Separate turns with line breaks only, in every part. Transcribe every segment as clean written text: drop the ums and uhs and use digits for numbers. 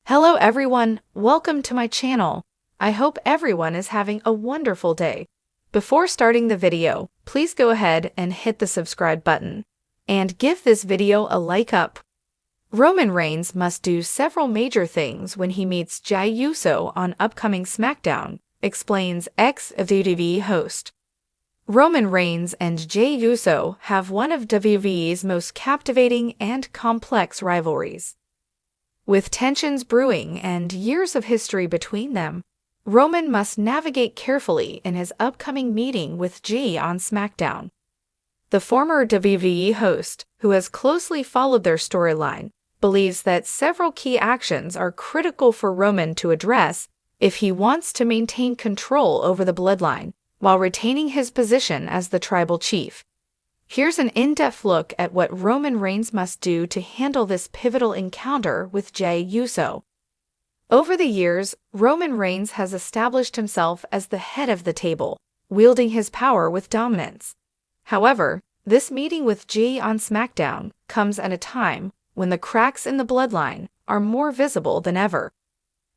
Hello everyone, welcome to my channel. I hope everyone is having a wonderful day. Before starting the video, please go ahead and hit the subscribe button and give this video a like up. Roman Reigns must do several major things when he meets Jey Uso on upcoming SmackDown, explains ex-WWE host. Roman Reigns and Jey Uso have one of WWE's most captivating and complex rivalries. With tensions brewing and years of history between them, Roman must navigate carefully in his upcoming meeting with Jey on SmackDown. The former WWE host, who has closely followed their storyline, believes that several key actions are critical for Roman to address if he wants to maintain control over the bloodline while retaining his position as the tribal chief. Here's an in-depth look at what Roman Reigns must do to handle this pivotal encounter with Jey Uso. Over the years, Roman Reigns has established himself as the head of the table, wielding his power with dominance. However, this meeting with Jey on SmackDown comes at a time when the cracks in the bloodline are more visible than ever.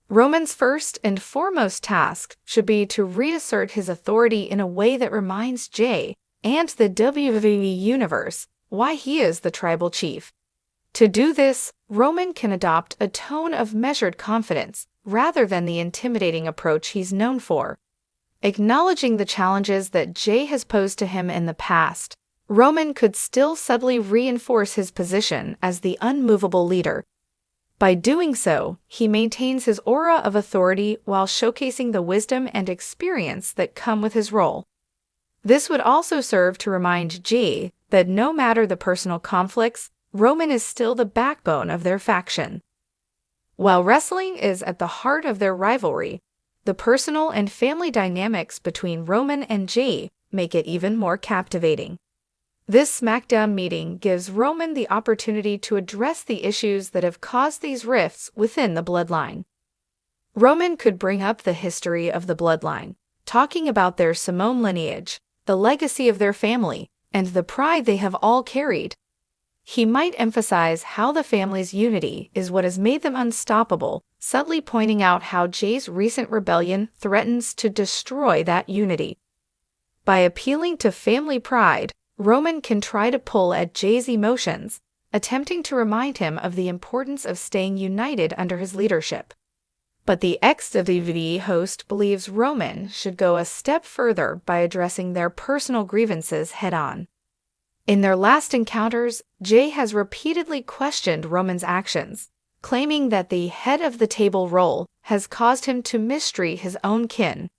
Roman's first and foremost task should be to reassert his authority in a way that reminds Jey and the WWE Universe why he is the tribal chief. To do this, Roman can adopt a tone of measured confidence rather than the intimidating approach he's known for. Acknowledging the challenges that Jey has posed to him in the past, Roman could still subtly reinforce his position as the unmovable leader. By doing so, he maintains his aura of authority while showcasing the wisdom and experience that come with his role. This would also serve to remind Jey that no matter the personal conflicts, Roman is still the backbone of their faction. While wrestling is at the heart of their rivalry, the personal and family dynamics between Roman and Jey make it even more captivating. This SmackDown meeting gives Roman the opportunity to address the issues that have caused these rifts within the bloodline. Roman could bring up the history of the bloodline, talking about their Samoan lineage, the legacy of their family, and the pride they have all carried. He might emphasize how the family's unity is what has made them unstoppable, subtly pointing out how Jey's recent rebellion threatens to destroy that unity. By appealing to family pride, Roman can try to pull at Jey's emotions, attempting to remind him of the importance of staying united under his leadership. But the ex-WWE host believes Roman should go a step further by addressing their personal grievances head-on. In their last encounters, Jey has repeatedly questioned Roman's actions, claiming that the head-of-the-table role has caused him to mistreat his own kin.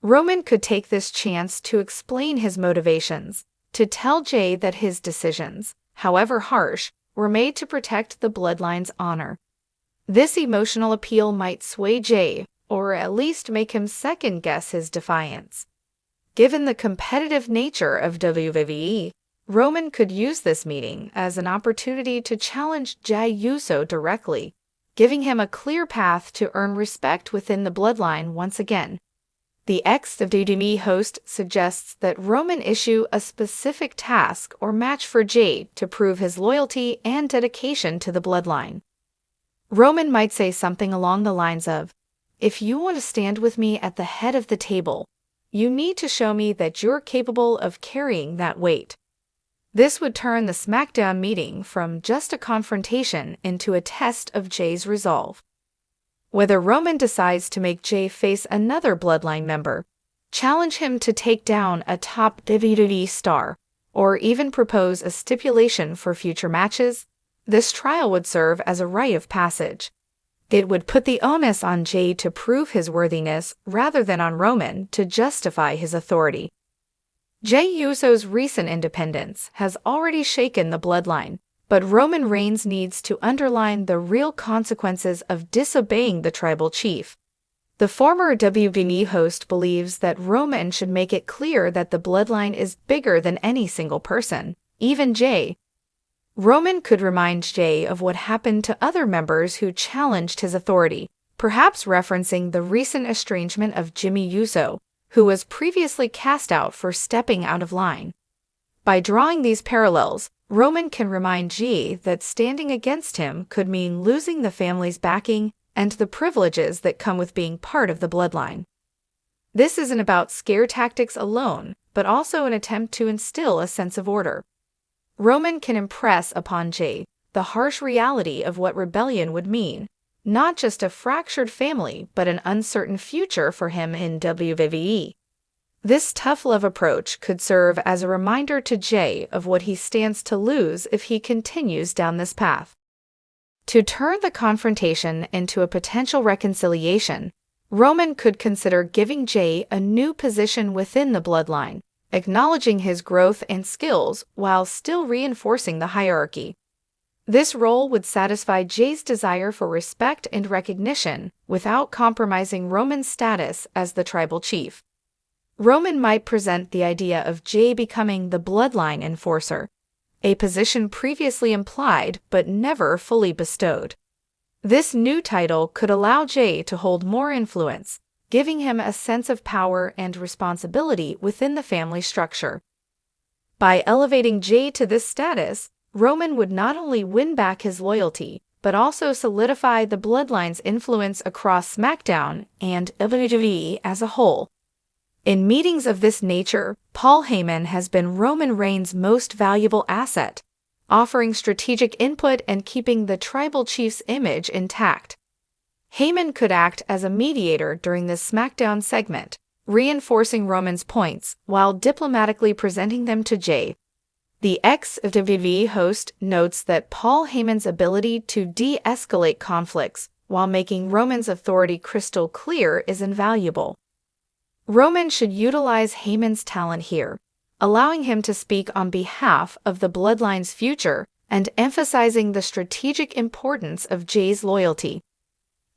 Roman could take this chance to explain his motivations, to tell Jey that his decisions, however harsh, were made to protect the bloodline's honor. This emotional appeal might sway Jey, or at least make him second-guess his defiance. Given the competitive nature of WWE, Roman could use this meeting as an opportunity to challenge Jey Uso directly, giving him a clear path to earn respect within the bloodline once again. The ex-WWE host suggests that Roman issue a specific task or match for Jey to prove his loyalty and dedication to the bloodline. Roman might say something along the lines of, "If you want to stand with me at the head of the table, you need to show me that you're capable of carrying that weight." This would turn the SmackDown meeting from just a confrontation into a test of Jey's resolve. Whether Roman decides to make Jey face another bloodline member, challenge him to take down a top WWE star, or even propose a stipulation for future matches, this trial would serve as a rite of passage. It would put the onus on Jey to prove his worthiness rather than on Roman to justify his authority. Jey Uso's recent independence has already shaken the bloodline, but Roman Reigns needs to underline the real consequences of disobeying the tribal chief. The former WWE host believes that Roman should make it clear that the bloodline is bigger than any single person, even Jey. Roman could remind Jey of what happened to other members who challenged his authority, perhaps referencing the recent estrangement of Jey Uso, who was previously cast out for stepping out of line. By drawing these parallels, Roman can remind Jey that standing against him could mean losing the family's backing and the privileges that come with being part of the bloodline. This isn't about scare tactics alone, but also an attempt to instill a sense of order. Roman can impress upon Jey the harsh reality of what rebellion would mean, not just a fractured family, but an uncertain future for him in WWE. This tough love approach could serve as a reminder to Jey of what he stands to lose if he continues down this path. To turn the confrontation into a potential reconciliation, Roman could consider giving Jey a new position within the bloodline, acknowledging his growth and skills while still reinforcing the hierarchy. This role would satisfy Jey's desire for respect and recognition without compromising Roman's status as the tribal chief. Roman might present the idea of Jey becoming the bloodline enforcer, a position previously implied but never fully bestowed. This new title could allow Jey to hold more influence, giving him a sense of power and responsibility within the family structure. By elevating Jey to this status, Roman would not only win back his loyalty, but also solidify the bloodline's influence across SmackDown and WWE as a whole. In meetings of this nature, Paul Heyman has been Roman Reigns' most valuable asset, offering strategic input and keeping the tribal chief's image intact. Heyman could act as a mediator during this SmackDown segment, reinforcing Roman's points while diplomatically presenting them to Jey. The ex-WWE host notes that Paul Heyman's ability to de-escalate conflicts while making Roman's authority crystal clear is invaluable. Roman should utilize Heyman's talent here, allowing him to speak on behalf of the bloodline's future and emphasizing the strategic importance of Jey's loyalty.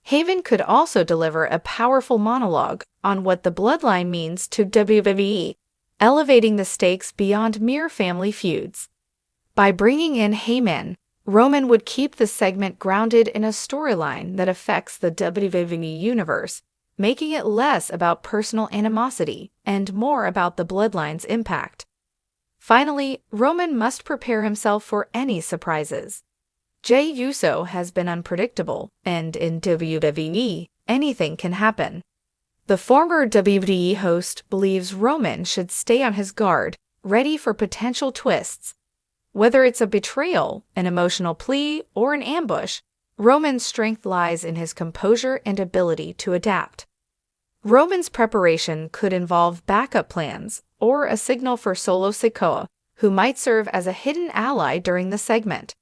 Heyman could also deliver a powerful monologue on what the bloodline means to WWE, elevating the stakes beyond mere family feuds. By bringing in Heyman, Roman would keep the segment grounded in a storyline that affects the WWE universe, making it less about personal animosity and more about the bloodline's impact. Finally, Roman must prepare himself for any surprises. Jey Uso has been unpredictable, and in WWE, anything can happen. The former WWE host believes Roman should stay on his guard, ready for potential twists. Whether it's a betrayal, an emotional plea, or an ambush, Roman's strength lies in his composure and ability to adapt. Roman's preparation could involve backup plans or a signal for Solo Sikoa, who might serve as a hidden ally during the segment.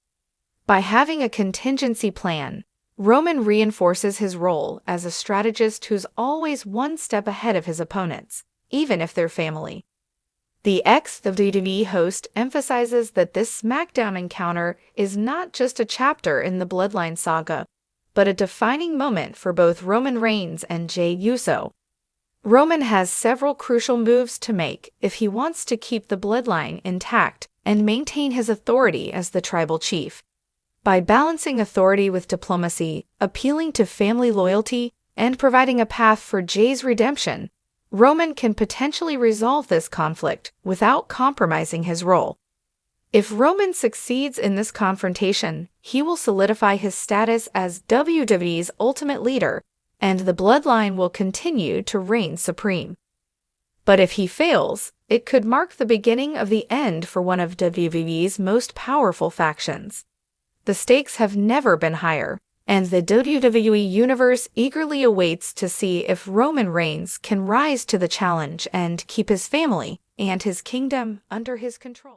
By having a contingency plan, Roman reinforces his role as a strategist who's always one step ahead of his opponents, even if they're family. The ex-WWE host emphasizes that this SmackDown encounter is not just a chapter in the Bloodline saga, but a defining moment for both Roman Reigns and Jey Uso. Roman has several crucial moves to make if he wants to keep the Bloodline intact and maintain his authority as the tribal chief. By balancing authority with diplomacy, appealing to family loyalty, and providing a path for Jey's redemption, Roman can potentially resolve this conflict without compromising his role. If Roman succeeds in this confrontation, he will solidify his status as WWE's ultimate leader, and the bloodline will continue to reign supreme. But if he fails, it could mark the beginning of the end for one of WWE's most powerful factions. The stakes have never been higher, and the WWE Universe eagerly awaits to see if Roman Reigns can rise to the challenge and keep his family and his kingdom under his control.